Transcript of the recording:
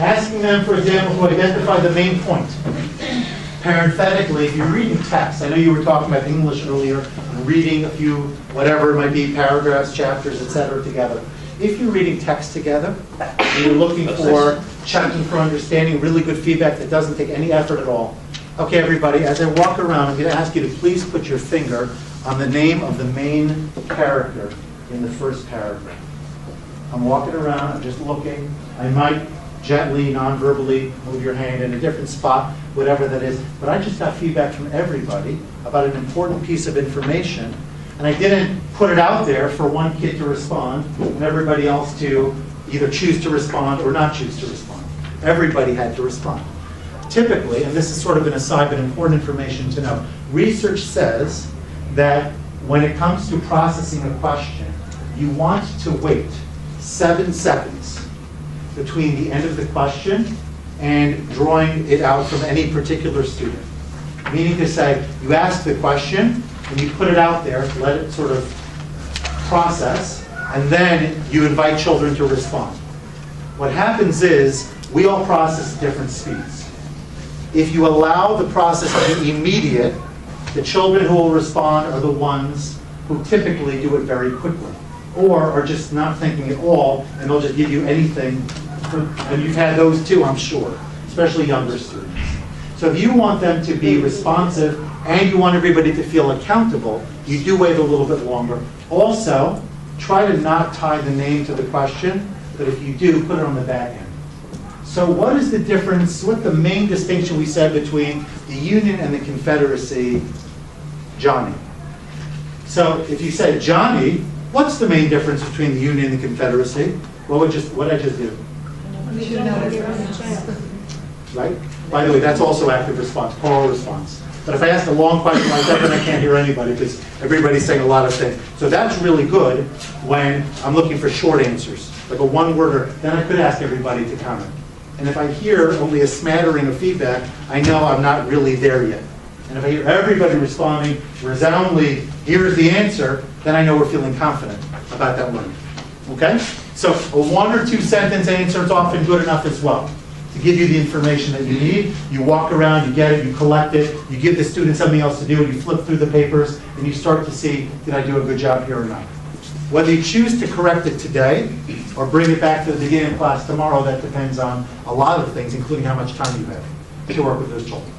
Asking them, for example, to identify the main point. Parenthetically, if you're reading text, I know you were talking about English earlier, reading a few, whatever it might be, paragraphs, chapters, etc. together. If you're reading text together, and you're looking for, checking for understanding, really good feedback that doesn't take any effort at all. Okay, everybody, as I walk around, I'm going to ask you to please put your finger on the name of the main character in the first paragraph. I'm walking around, I'm just looking. I might gently, non-verbally move your hand in a different spot, whatever that is. But I just got feedback from everybody about an important piece of information. And I didn't put it out there for one kid to respond and everybody else to either choose to respond or not choose to respond. Everybody had to respond. Typically, and this is sort of an aside but important information to know, research says that when it comes to processing a question, you want to wait 7 seconds between the end of the question and drawing it out from any particular student. Meaning to say, you ask the question, and you put it out there, let it sort of process, and then you invite children to respond. What happens is, we all process at different speeds. If you allow the process to be immediate, the children who will respond are the ones who typically do it very quickly, or are just not thinking at all, and they'll just give you anything. And you've had those too, I'm sure, especially younger students. So if you want them to be responsive and you want everybody to feel accountable, you do wait a little bit longer. Also, try to not tie the name to the question, but if you do, put it on the back end. So what is the difference, what's the main distinction we said between the Union and the Confederacy, Johnny? So if you said, Johnny, what's the main difference between the Union and the Confederacy? What did I just do? Right? By the way, that's also active response, oral response. But if I ask a long question like that, then I can't hear anybody because everybody's saying a lot of things. So that's really good when I'm looking for short answers, like a one-worder. Then I could ask everybody to comment. And if I hear only a smattering of feedback, I know I'm not really there yet. And if I hear everybody responding resoundingly, here's the answer, then I know we're feeling confident about that learning. Okay? So a 1 or 2 sentence answer is often good enough as well to give you the information that you need. You walk around, you get it, you collect it, you give the student something else to do, and you flip through the papers, and you start to see, did I do a good job here or not? Whether you choose to correct it today or bring it back to the beginning of class tomorrow, that depends on a lot of things, including how much time you have to work with those children.